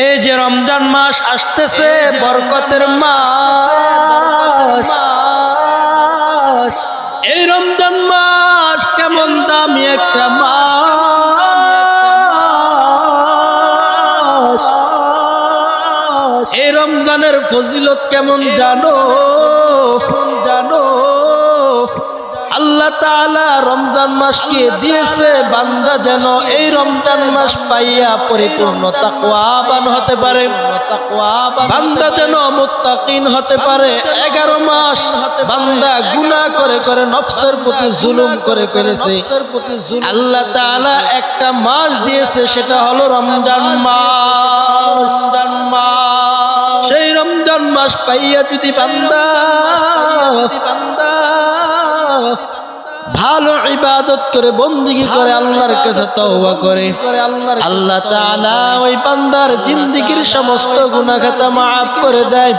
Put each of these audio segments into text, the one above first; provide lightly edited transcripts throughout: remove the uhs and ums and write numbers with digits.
এই যে রমজান মাস আসতেছে, বরকতের মাস, এই রমজান মাস কেমন দামি একটা মাস। এই রমজানের ফজিলত কেমন জানো? আল্লাহ তাআলা রমজান মাসকে দিয়েছে বান্দা যেন এই রমজান মাস পাইয়া পরিপূর্ণ তাকওয়াবান হতে পারে, বান্দা যেন মুত্তাকিন হতে পারে। 11 মাস বান্দা গুনাহ করে করে নফসের প্রতি জুলুম করে ফেলেছে, আল্লাহ তাআলা একটা মাস দিয়েছে, সেটা হলো রমজান মাস। সেই রমজান মাস পাইয়া যদি বান্দা ভালো ইবাদত করে, বন্দেগী করে, আল্লাহর কাছে তওবা করে, আল্লাহ তাআলা ওই বান্দার জিন্দেগীর সমস্ত গুনাহ খাতা maaf করে দেয়।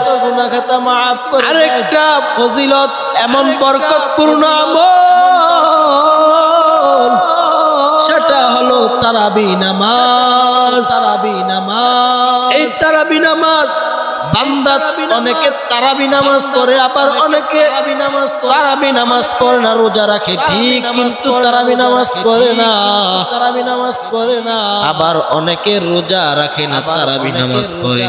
আরেকটা ফজিলত, এমন বরকতপূর্ণ আমল, সেটা হলো তারাবি নামাজ। এই তারাবি নামাজ বান্দা, অনেকে তারাবি নামাজ পড়ে, আবার অনেকে তারাবি নামাজ পড়ে না, রোজা রাখে ঠিক, কিন্তু তারাবি নামাজ পড়ে না। আবার অনেকে রোজা রাখে না, তারাবি নামাজ পড়ে।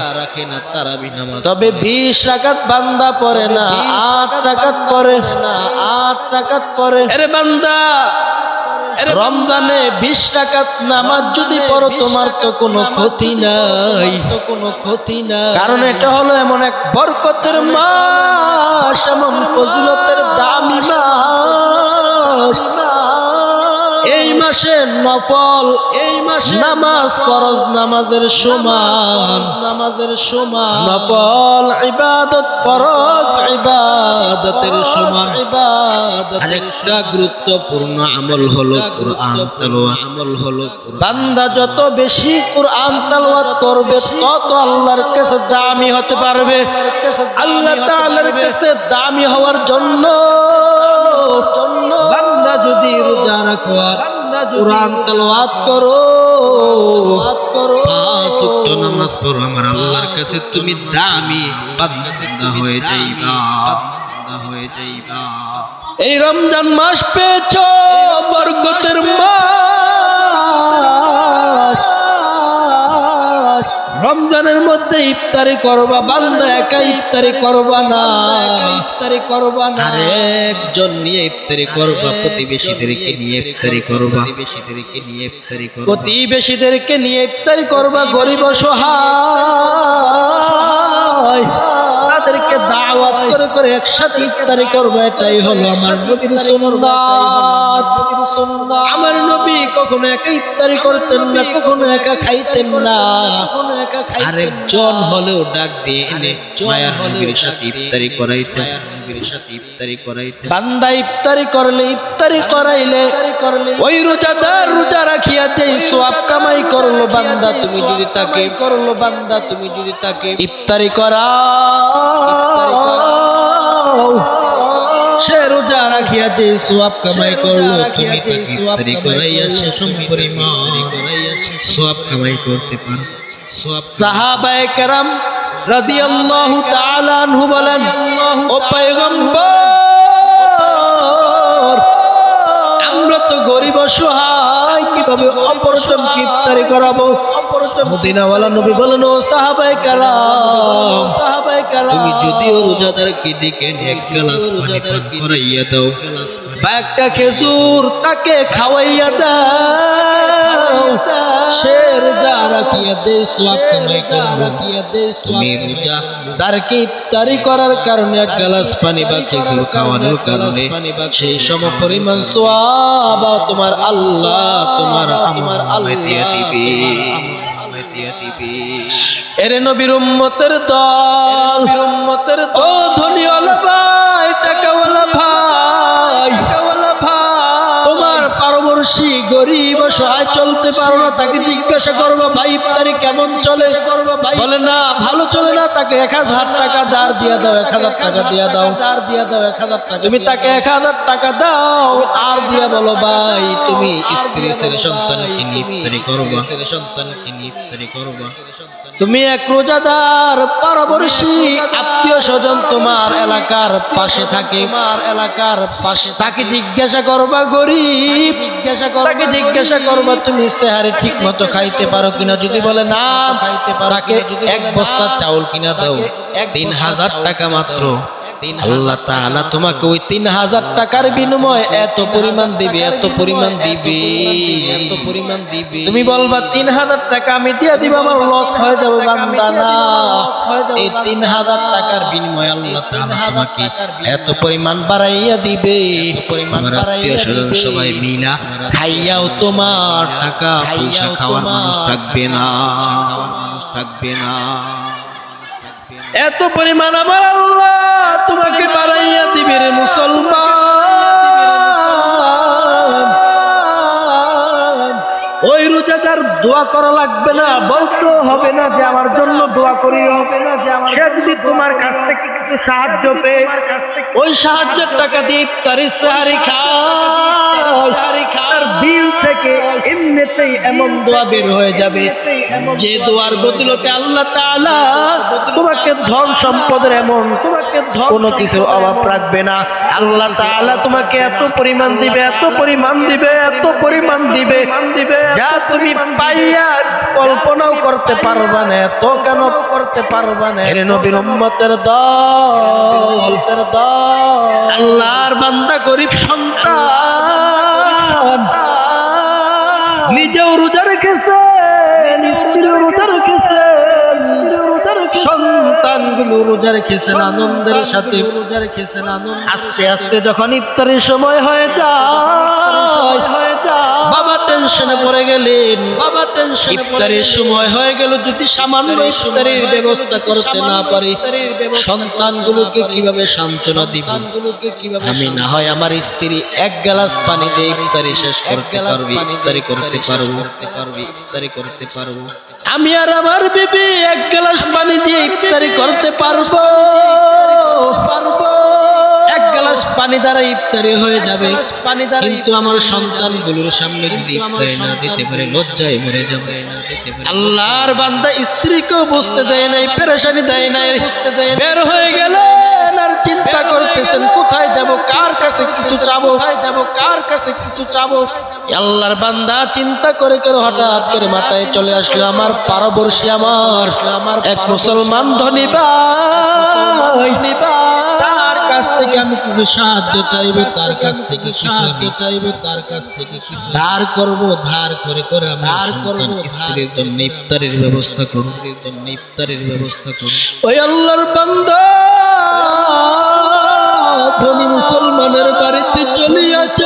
তবে 20 রাকাত বান্দা পড়ে না, 8 রাকাত পড়ে। আরে বান্দা, রমজানে 20 রাকাত নামাজ যদি পড়ো, তোমার তো কোনো ক্ষতি নাই, কারণ এটা হলো এমন এক বরকতের মাস, এমন ফজিলতের দামি মাস। এই মাসে নফল, এই মাসে নামাজ ফরজ নামাজের সমান, নফল ইবাদত ফরজ ইবাদতের সমান। আরেকটা গুরুত্বপূর্ণ আমল হলো কুরআন তেলাওয়াত। বান্দা যত বেশি কুরআন তেলাওয়াত করবে, তত আল্লাহর কাছে দামি হতে পারবে। আল্লাহ তাআলার কাছে দামি হওয়ার জন্য বান্দা যদি রোজা রাখো, কুরআন তেলাওয়াত করো, 5 ওয়াক্ত নামাজ পড়ো, আমার আল্লাহর কাছে তুমি দামি বান্দা হয়ে যাইবা। এই রমজান মাস পেয়েছো, বরকতের মাস। রমজানের মধ্যে ইফতারি করবা, বান্দা একা ইফতারি করবা না, আরেকজন নিয়ে ইফতারি করবা, প্রতিবেশীদেরকে নিয়ে ইফতারি করবা, গরিব অসহায় তাদেরকে দাওয়াত করে করে একসাথে ইফতারি করবে। এটাই হলো আমার নবীর সুন্নাত। আমার নবী কখনো একা ইফতারি করতেন না, কখনো একা খাইতেন না, আরেকজন হলেও ডাক দিয়ে এনে মায়ার নবীর সাথে ইফতারি করাইতেন। বান্দা ইফতারি করলে, ইফতারি করাইলে, ওই রোজাদার রোজা রাখিয়া যে সওয়াব কামাই করলো, বান্দা তুমি যদি তাকে ইফতারি করা, সে রোজা রাখিয়া যে সওয়াব কামাই করলো, তুমি তাকে ইফতারি করাইয়া সে পরিমাণ সওয়াব কামাই করতে পারো। সাহাবায়ে কেরাম রাদিয়াল্লাহু তাআলা আনহু বলেন, ও পয়গম্বর, আমরা তো গরিব অসহায়, কিভাবে অপরজনকে ইফতারি করাবো? মদিনাওয়ালা নবী বলেন, ও সাহাবায়ে কেরাম, তুমি যদিও রোজাদারকে ডেকে এক গ্লাস পানি পান করাইয়া দাও, বা একটা খেজুর তাকে খাওয়াইয়া দাও, সে রোজা রাখিয়া দে, সওয়াব কামাই করবে। তুমি রোজাদারকে ইফতারি করার কারণে এক গ্লাস পানি বা খেজুর খাওয়ানোর কারণে সেই সমপরিমাণ সওয়াব তোমার আল্লাহ তোমার দিয়া দিবে। এরে নবীর উম্মতের দল, ও ধনীওয়ালা ভাই, টাকাওয়ালা ভাই, তোমার পারবর্ষী গরিব অসহায় চলতে পারো না, তাকে জিজ্ঞাসা করবা ভাই ইফতারি কেমন চলে, বলে না ভালো চলে না, তাকে 1000 টাকা ধার দিয়ে দাও, 1000 টাকা দিয়ে দাও, ধার দিয়ে দাও 1000 টাকা। তুমি তাকে 1000 টাকা দাও আর দিয়া বলো ভাই তুমি স্ত্রী ছেলে সন্তানকে নিয়ে ইফতারি করবা, ছেলে সন্তানকে নিয়ে ইফতারি করবা। তুমি এক রোজাদার পারবর্ষী আত্মীয় স্বজন তোমার এলাকার পাশে থাকে, এলাকার পাশে, তাকে জিজ্ঞাসা করবা গরিব, তাকে জিজ্ঞাসা করবা তুমি সেহারি ঠিক মতো খাইতে পারো কিনা, যদি বলে না খাইতে পারো, তাকে এক বস্তা চাউল কিনা দাও, 3000 টাকা মাত্র। আল্লাহ তাআলা তোমাকে ওই 3000 টাকার বিনিময়ে এত পরিমাণ দিবে, এত পরিমাণ দিবে, এত পরিমাণ দিবে। তুমি বলবা 3000 টাকা আমি দিয়ে দিব, আমার লস হয়ে যাবে বান্দা, না, এই 3000 টাকার বিনিময়ে আল্লাহ তাআলা তোমাকে এত পরিমাণ বাড়াইয়া দিবে, আমার আত্মীয় স্বজন সবাই মিলা খাইয়াও তোমার টাকা পয়সা খাওয়ার মানুষ থাকবে না, থাকবে না। এত পরিমাণ আমার আল্লাহ তোমাকে বাড়াইয়া দিবে রে মুসলমান। ওই রোজাদার দোয়া করা লাগবে না, বলতে হবে না যে আমার জন্য দোয়া করিও, হবে না যে আমার, সে যদি তোমার কাছ থেকে কিছু সাহায্য পেয়ে ওই সাহায্যের টাকা দিয়ে ইফতারি সেহরি খায়, তার দিল থেকে এমনিতেই এমন দোয়া বের হয়ে যাবে যে দোয়ার বদলতে আল্লাহ তাআলা তোমাকে ধন সম্পদের এমন তোমাকে কোনো কিছুর অভাব রাখবে না। আল্লাহ তাআলা তোমাকে এত পরিমাণ দিবে, এত পরিমাণ দিবে, এত পরিমাণ দিবে যা তুমি পাইয়া কল্পনাও করতে পারবা না, এত কেন করতে পারবা না। হে নবীর উম্মতের দল, আল্লাহর বান্দা গরিব সন্তান নিজেও রোজা রেখেছেন, স্ত্রীও রোজা রেখেছেন, সন্তানগুলো রোজা রেখেছেন আনন্দের সাথে, রোজা রেখেছেন আনন্দ। আস্তে আস্তে যখন ইফতারের সময় হয়ে যায়, বাবা টেনশনে পড়ে গেলেন, বাবা টেনশন, ইফতারের সময় হয়ে গেল, যদি সামান্য ইফতারের ব্যবস্থা করতে না পারি সন্তানগুলোকে কিভাবে সান্ত্বনা দিব, আমি না হয় আমার স্ত্রী 1 গ্লাস পানি দিয়ে ইফতারি শেষ করতে পারবি, ইফতারি করতে পারবো, ইফতারি করতে পারবো, আমি আর আমার বিবি 1 গ্লাস পানি দিয়ে ইফতারি করতে পারবো, 1 গ্লাস পানি দ্বারা ইফতারি হয়ে যাবে, কিন্তু আমার সন্তানগুলোর সামনে যদি ইফতারি না দিতে পারে লজ্জায় মরে যাবে। আল্লাহর বান্দা স্ত্রীকেও বুঝতে দেয় নাই, পেরেশানি দেয় নাই, বের হয়ে গেলেন আর চিন্তা করতেছেন কোথায় যাব, কার কাছে কিছু চাবো, কোথায় যাব, কার কাছে কিছু চাবো। আল্লাহর বান্দা চিন্তা করে করে হঠাৎ করে মাথায় চলে আসলো আমার পারবর্ষী আমার এক মুসলমান ধনী ভাই, তার কাছ থেকে আমি কিছু সাহায্য চাইবো, তার কাছ থেকে সাহায্য চাইবো, তার কাছ থেকে কিছু ধার করব, ধার করে করে আমি ধার করব, স্ত্রীর জন্য ইফতারের ব্যবস্থা করব, জন্য ইফতারের ব্যবস্থা করব। ওই আল্লাহর বান্দা ধনী মুসলমানের বাড়িতে চলে আসে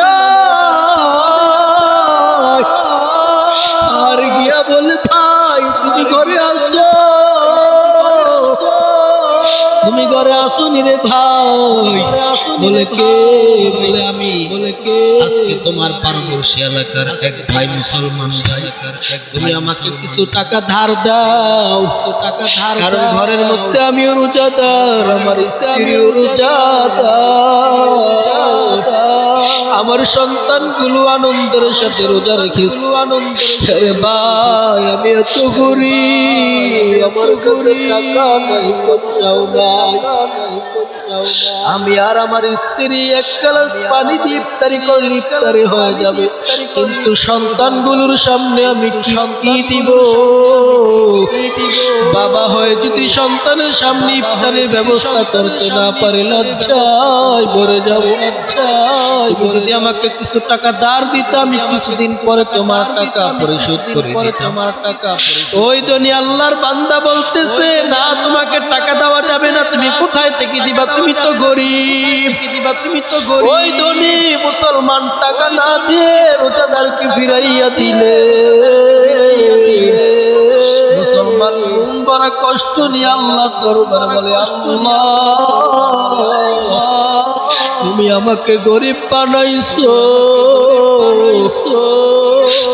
আর গিয়া বলে ভাই তুমি ঘরে আসো, তুমি ঘরে আসোনি রে ভাই, বলে কে, বলে আমি, বলে কে, আজকে তোমার পার্শ্ববর্তী এলাকার এক ভাই মুসলমান ভাই, তুমি আমাকে কিছু টাকা ধার দাও, টাকা ধার, কারণ ঘরের মধ্যে আমিও রোজাদার, আমার স্ত্রীও রোজাদার, আমার সন্তানগুলো আনন্দের সাথে রোজা রেখেছে, আনন্দের ভাই আমি এত গরিব, আমার কাছে টাকা নাই, পয়সাও নাই, আমি আর আমার স্ত্রী 1 গ্লাস পানি দিয়ে ইফতারি করলে ইফতারি হয়ে যাবে, কিন্তু সন্তানগুলোর সামনে আমি কি দিব, বাবা হয়ে যদি সন্তানের সামনে ইফতারের ব্যবস্থা করতে না পারে লজ্জায় ভরে যাব, লজ্জায়। যদি আমাকে কিছু টাকা ধার দিতে আমি কিছুদিন পরে তোমার টাকা পরিশোধ করে দিতাম, আমার টাকা। ওই ধনী আল্লাহর বান্দা বলতেছে না তোমাকে টাকা দেওয়া যাবে না, তুমি কোথায় থেকে দিবা, তুমি তো গরিব, তুমি তো গরিব। ওই ধনী মুসলমান টাকা না দিয়ে রোজাদারকে ফিরাইয়া দিলে, মুসলমান বড় কষ্ট নিয়ে আল্লাহ দরবারে বলে আল্লাহ তুমি আমাকে গরিব বানাইছো,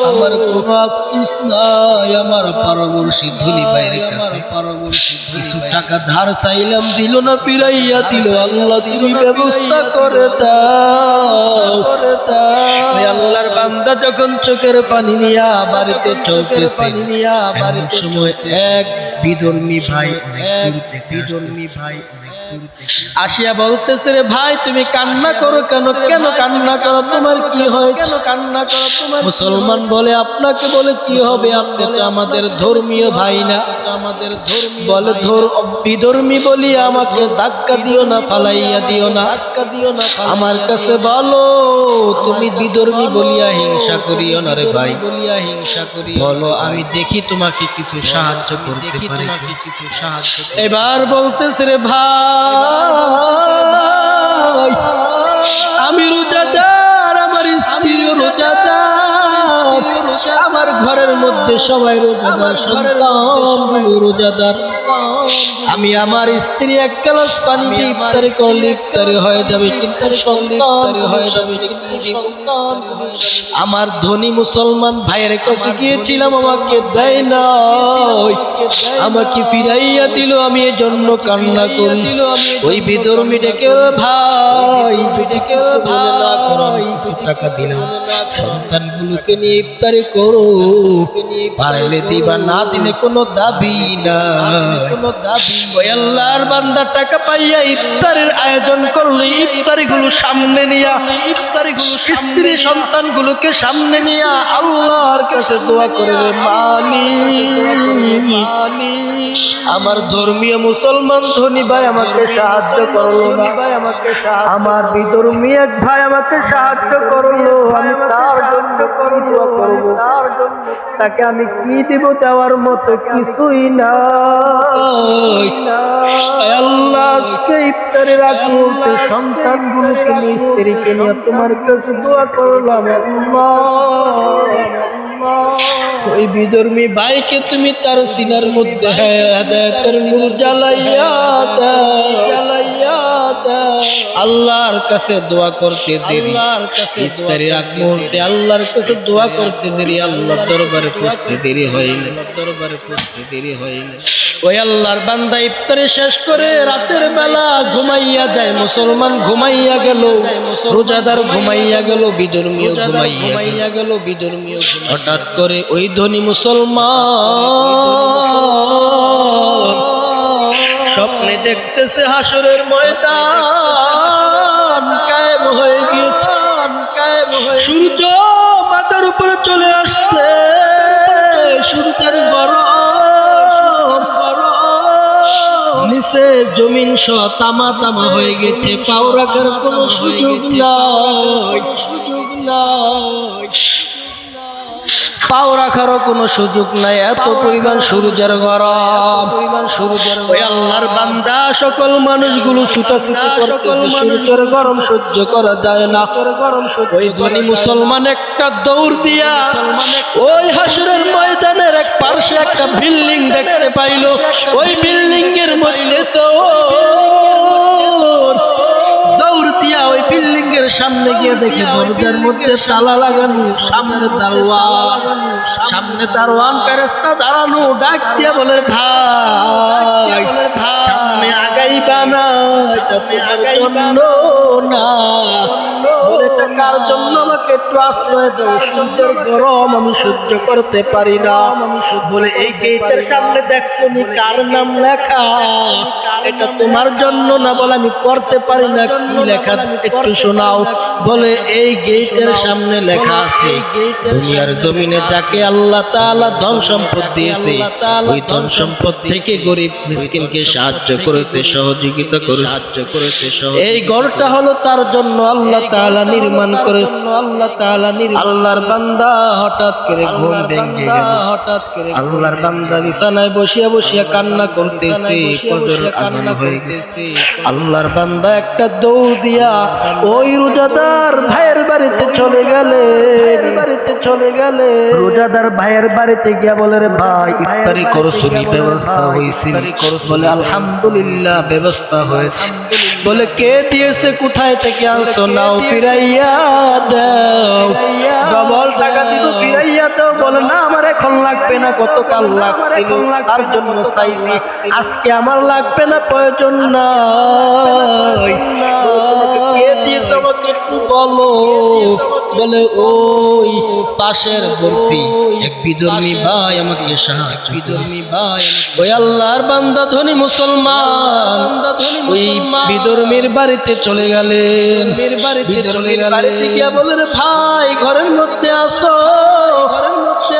আমার কোনো আফসোস নাই। আমার পরবর্তী ধনী ভাইয়ের কাছে কিছু টাকা ধার চাইলাম, দিল না, ফিরাইয়া দিল। আল্লাহ তুমি ব্যবস্থা করে দাও। ওই আল্লাহর বান্দা যখন চোখের পানি নিয়া বাড়িতে চলতেছে, এমন সময় এক বিধর্মী ভাই আসিয়া বলতেছে, রে ভাই তুমি কান্না করো কেন? কেন কান্না করো? তোমার কি হয়েছে? কান্না করো তোমার? মুসলমান বলে, আপনাকে বলে কি হবে? আপনি তো আমাদের ধর্মীয় ভাই না। বলে, বিধর্মী বলি আমাকে ধাক্কা দিও না, ফালাইয়া দিও না, আমার কাছে বলো তুমি বিধর্মী বলিয়া হিংসা করিও না রে ভাই, বলিয়া হিংসা করি। বলো আমি দেখি তোমাকে কিছু সাহায্য করতে পারি। এবার বলতেছে, রে ভাই আমি রোজাদার, আমার স্ত্রীও রোজাদার, আমার ঘরের মধ্যে সবাই রোজাদার, সন্তান রোজাদার। আমি আমার স্ত্রী এক গ্লাস পানিতে ইফতারি করলে ইফতারি হয়ে যাবে, কিন্তু সন্তান হয়ে যাবে। আমার ধনী মুসলমান ভাইয়ের কাছে গিয়েছিলাম, আমাকে দেয় না, আমাকে ফিরাইয়া দিল। আমি এই জন্য কান্না করি। ওই বিধর্মী ডেকে, ভাই টাকা দিলাম, সন্তানগুলোকে নিয়ে ইফতারি করো, পারলে দিবা, না দিলে কোনো দাবি না। ওই আল্লাহর বান্দা টাকা পাইয়া ইফতারের আয়োজন করলে, ইফতারি গুলো সামনে নিয়া, স্ত্রী সন্তানগুলোকে সামনে নিয়া আল্লাহর কাছে দোয়া করে, মালিক আমার ধর্মীয় মুসলমান ধনী ভাই আমাকে সাহায্য করলো না, আমার বিধর্মী এক ভাই আমাকে সাহায্য করলো, আমি তার জন্য দোয়া করবো। তাকে আমি কি দিব? দেওয়ার মতো কিছুই না। আল্লাহ আজকে ইফতারের আগ মুহূর্তে সন্তানগুলোকে নিয়ে, স্ত্রীকে নিয়ে তোমার কাছে দোয়া করলাম, ওই বিধর্মী ভাইকে তুমি তার সিনার মধ্যে হেদায়েতের নূর জ্বালাইয়া দাও। আল্লাহর কাছে দোয়া করতে দেরি, ইফতারের আগ মুহূর্তে আল্লাহর কাছে দোয়া করতে দেরি, আল্লাহর দরবারে পৌঁছতে দেরি হয়নি। ওই আল্লাহর বান্দা ইফতারি শেষ করে রাতের বেলা ঘুমাইয়া যায়। মুসলমান ঘুমাইয়া গেল, রোজাদার ঘুমাইয়া গেল, বিধর্মীয় ঘুমাইয়া গেল। হঠাৎ করে ওই ধনী মুসলমান স্বপ্নে দেখতেছে হাসরের ময়দান কায়েম হয়ে গিয়েছে, সূর্য মাথার উপরে চলে আসছে, সূর্যের গরম, নিচে জমিন সহ তামা হয়ে গেছে, পাও রাখার কোনো সুযোগ নাই, পাও রাখারও কোনো সুযোগ নাই, এত পরিমাণ সূর্যের গরম। ওই আল্লাহর বান্দা সকল মানুষগুলো ছুটাছুটি করতেছে, সূর্যের গরম সহ্য করা যায় না। ওই ধনী মুসলমান একটা দৌড় দিয়া ওই হাসরের ময়দানের এক পাশে একটা বিল্ডিং দেখতে পাইল। ওই বিল্ডিং এর মধ্যে তো দৌড় দিয়া ওই বিল্ডিং এর সামনে গিয়ে দেখে দরজার মধ্যে তালা লাগানো, সামনে দারোয়ান ফেরেশতা দাঁড়ানো। ডাক দিয়া বলে, ভাই সামনে আগাইবা না, এটা তোমার জন্য না। বলে, এটা কার জন্য? আমাকে একটু আশ্রয় দাও, সূর্যের গরম আমি সহ্য করতে পারি না। বলে, এই গেটের সামনে দেখছো নি কার নাম লেখা? এটা তোমার জন্য না। বলে, আমি পড়তে পারি না, কি লেখা একটু শোনাও। বলে, এই গেটের সামনে লেখা আছে, দুনিয়ার জমিনে যাকে আল্লাহ তাআলা ধন সম্পদ দিয়েছে, ওই ধন সম্পদ থেকে গরিব মিসকিনকে সাহায্য করেছে, সহযোগিতা করেছে। এই ঘরটা হলো তার জন্য আল্লাহ তাআলা নির্মাণ করেছে। আল্লাহর বান্দা হঠাৎ করে ঘুম ভেঙে গেল। আল্লাহর বান্দা বিছানায় বসিয়া বসিয়া কান্না করতেছে, ফজরের আযান হয়ে গেছে। আল্লাহর বান্দা একটা দৌড় দিয়া ওই রোজাদার ভাইয়ের বাড়িতে চলে গেলে, রোজাদার ভাইয়ের বাড়িতে গিয়া বলে, রে ভাই ইফতারি করছো নি? ব্যবস্থা হয়েছে? বলে, আলহামদুলিল্লাহ ব্যবস্থা হয়েছে। বলে কে দিয়েছে, কোথায় থেকে আনছো, নাও ফিরাইয়া দাও, ডবল টাকা দিব, ফিরাইয়া দাও। বলে না আমার এখন লাগবে না, গতকাল লাগছিল তার জন্য চাইছি, আজকে আমার লাগবে না, প্রয়োজন নাই। কে দিয়েছে আমাকে একটু বলো। বলে ওই পাশের বর্তি এক বিধর্মী ভাই আমাকে সাহায্য করেছে। ওই আল্লাহর বান্দা ধনী মুসলমান ওই বিধর্মীর বাড়িতে চলে গেলেন, বাড়িতে গিয়া বলে ভাই ঘরের মধ্যে আসো।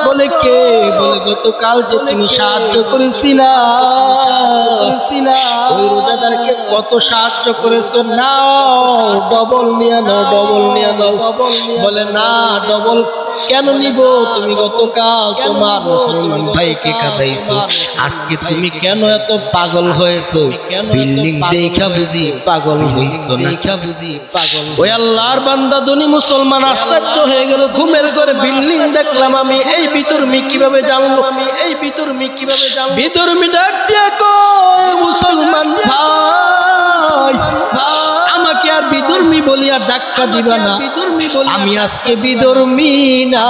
বলে কে? বলে গতকাল যে তুমি সাহায্য করেছিলা, ওই রোজাদারকে কত সাহায্য করেছো, নাও ডবল নিয়ে নাও, ডবল নিয়ে নাও। বলে না ডবল কেন নিব, তুমি গতকাল তোমার মুসলমান ভাইকে কাঁদাইছো, আজকে তুমি কেন এত পাগল হয়েছো? বিল্ডিং দেখা বুঝি পাগল হইছো না? ওই আল্লাহর বান্দা ধনী মুসলমান আশ্চর্য হয়ে গেল, ঘুমের ঘরে বিল্ডিং দেখলাম আমি, এই বিতর্মী কিভাবে জানলো, আমি এই বিতর্মী কিভাবে জানলো? বিতর্মী ডাক দিয়া কয় মুসলমান ভাই, আমাকে আর বিধর্মী বলিয়া ডাক্কা দিবা না, আমি আজকে বিধর্মী না,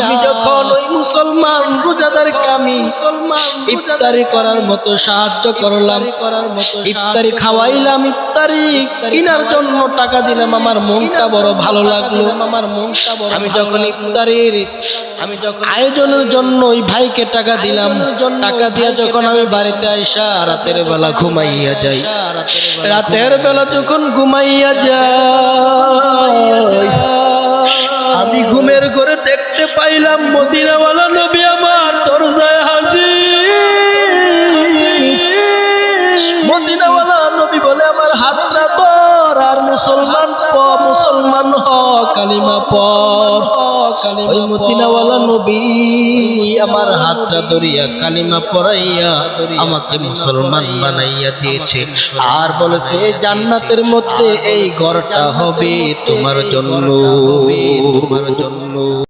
আমি যখন ওই মুসলমান রোজাদারকে আমি ইফতারি করার মতো সাহায্য করলাম, ইফতারি খাওয়াইলাম, ইফতারি কেনার জন্য টাকা দিলাম, আমার মনটা বড় ভালো লাগলো, আমি যখন ইফতারির আয়োজনের জন্য ওই ভাইকে টাকা দিলাম, টাকা দিয়া যখন আমি বাড়িতে আইসা রাতের বেলা ঘুমাইয়া যাই, রাতের বেলা যখন ঘুমাইয়া যাই, আমি ঘুমের ঘরে দেখতে পাইলাম মদিনাওয়ালা নবী আমার দরজায় হাজির। মদিনাওয়ালা নবী বলে আমার হাতটা ধর আর মুসলমান হ, কালিমা পড়। ওই মদিনাওয়ালা নবী আমার হাতটা ধরিয়া কালিমা পড়াইয়া আমাকে মুসলমান বানাইয়া দিয়েছে, আর বলেছে জান্নাতের মধ্যে এই ঘরটা হবে তোমার জন্য।